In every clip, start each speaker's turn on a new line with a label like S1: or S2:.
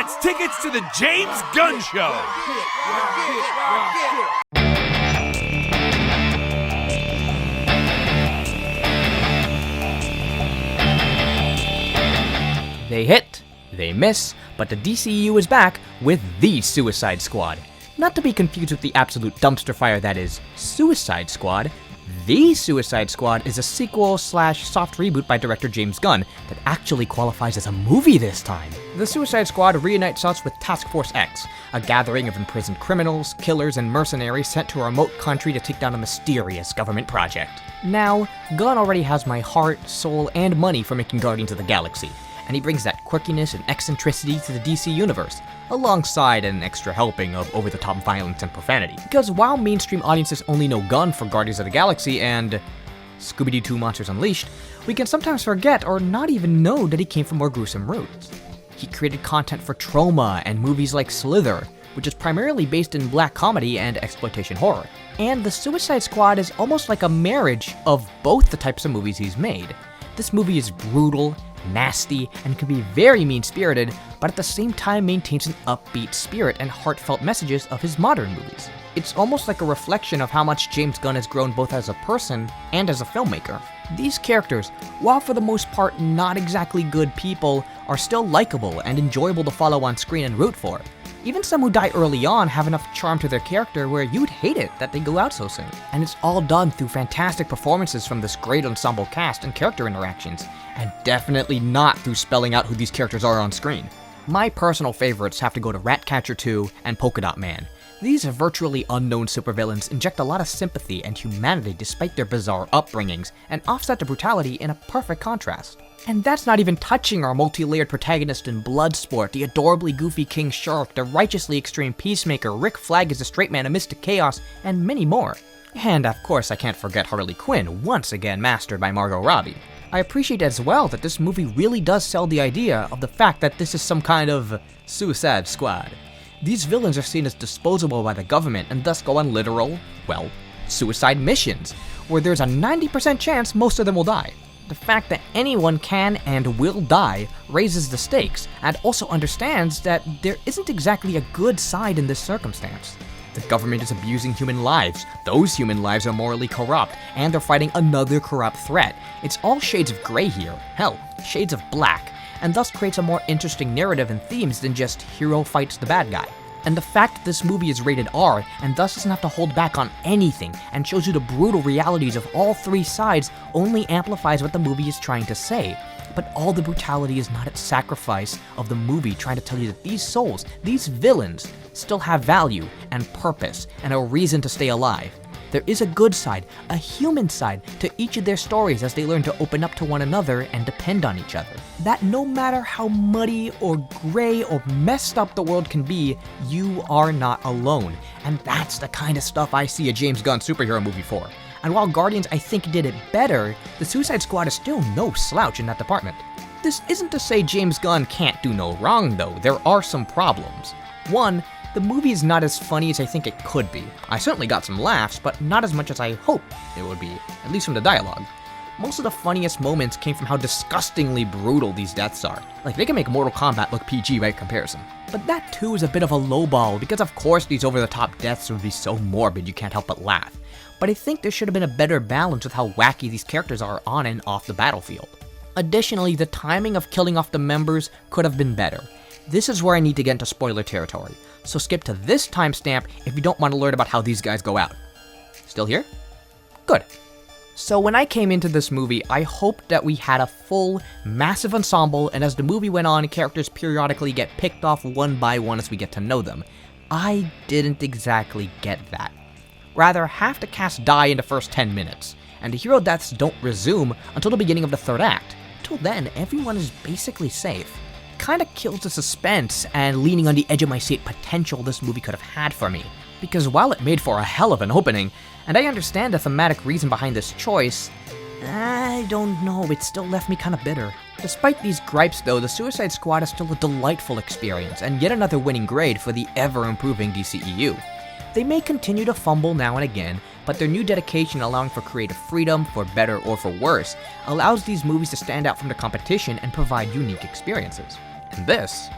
S1: wants tickets to the James Gunn Show?
S2: They hit, they miss, but the DCEU is back with The Suicide Squad. Not to be confused with the absolute dumpster fire that is Suicide Squad. The Suicide Squad is a sequel/soft reboot by director James Gunn that actually qualifies as a movie this time. The Suicide Squad reunites us with Task Force X, a gathering of imprisoned criminals, killers, and mercenaries sent to a remote country to take down a mysterious government project. Now, Gunn already has my heart, soul, and money for making Guardians of the Galaxy, and he brings that quirkiness and eccentricity to the DC universe, alongside an extra helping of over-the-top violence and profanity. Because while mainstream audiences only know Gunn for Guardians of the Galaxy and Scooby-Doo 2 Monsters Unleashed, we can sometimes forget or not even know that he came from more gruesome roots. He created content for Troma and movies like Slither, which is primarily based in black comedy and exploitation horror. And The Suicide Squad is almost like a marriage of both the types of movies he's made. This movie is brutal, nasty, and can be very mean-spirited, but at the same time maintains an upbeat spirit and heartfelt messages of his modern movies. It's almost like a reflection of how much James Gunn has grown both as a person and as a filmmaker. These characters, while for the most part not exactly good people, are still likable and enjoyable to follow on screen and root for. Even some who die early on have enough charm to their character where you'd hate it that they go out so soon. And it's all done through fantastic performances from this great ensemble cast and character interactions, and definitely not through spelling out who these characters are on screen. My personal favorites have to go to Ratcatcher 2 and Polka Dot Man. These virtually unknown supervillains inject a lot of sympathy and humanity despite their bizarre upbringings, and offset the brutality in a perfect contrast. And that's not even touching our multi-layered protagonist in Bloodsport, the adorably goofy King Shark, the righteously extreme Peacemaker, Rick Flag as a straight man amidst chaos, and many more. And of course I can't forget Harley Quinn, once again mastered by Margot Robbie. I appreciate as well that this movie really does sell the idea of the fact that this is some kind of Suicide Squad. These villains are seen as disposable by the government and thus go on literal, well, suicide missions, where there's a 90% chance most of them will die. The fact that anyone can and will die raises the stakes, and also understands that there isn't exactly a good side in this circumstance. The government is abusing human lives, those human lives are morally corrupt, and they're fighting another corrupt threat. It's all shades of gray here, hell, shades of black, and thus creates a more interesting narrative and themes than just hero fights the bad guy. And the fact that this movie is rated R and thus doesn't have to hold back on anything and shows you the brutal realities of all three sides only amplifies what the movie is trying to say. But all the brutality is not at sacrifice of the movie trying to tell you that these souls, these villains, still have value and purpose and a reason to stay alive. There is a good side, a human side, to each of their stories as they learn to open up to one another and depend on each other. That no matter how muddy or gray or messed up the world can be, you are not alone. And that's the kind of stuff I see a James Gunn superhero movie for. And while Guardians I think did it better, the Suicide Squad is still no slouch in that department. This isn't to say James Gunn can't do no wrong though, there are some problems. One, the movie is not as funny as I think it could be. I certainly got some laughs, but not as much as I hoped it would be, at least from the dialogue. Most of the funniest moments came from how disgustingly brutal these deaths are. Like, they can make Mortal Kombat look PG by comparison. But that too is a bit of a lowball, because of course these over-the-top deaths would be so morbid you can't help but laugh. But I think there should have been a better balance with how wacky these characters are on and off the battlefield. Additionally, the timing of killing off the members could have been better. This is where I need to get into spoiler territory, so skip to this timestamp if you don't want to learn about how these guys go out. Still here? Good. So when I came into this movie, I hoped that we had a full, massive ensemble, and as the movie went on, characters periodically get picked off one by one as we get to know them. I didn't exactly get that. Rather, half the cast die in the first 10 minutes, and the hero deaths don't resume until the beginning of the third act. Till then, everyone is basically safe. Kinda kills the suspense and leaning on the edge of my seat potential this movie could have had for me. Because while it made for a hell of an opening, and I understand the thematic reason behind this choice, I don't know, it still left me kinda bitter. Despite these gripes though, the Suicide Squad is still a delightful experience, and yet another winning grade for the ever-improving DCEU. They may continue to fumble now and again, but their new dedication allowing for creative freedom, for better or for worse, allows these movies to stand out from the competition and provide unique experiences. And this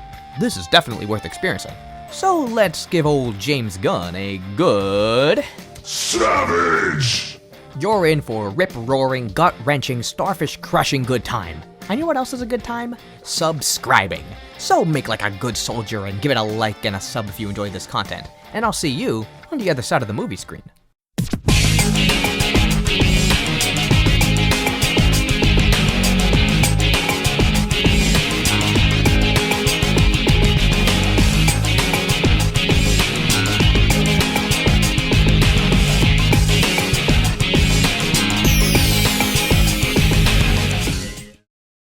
S2: this is definitely worth experiencing. So let's give old James Gunn a good...
S3: Savage!
S2: You're in for a rip-roaring, gut-wrenching, starfish-crushing good time. And you know what else is a good time? Subscribing. So make like a good soldier and give it a like and a sub if you enjoy this content. And I'll see you on the other side of the movie screen.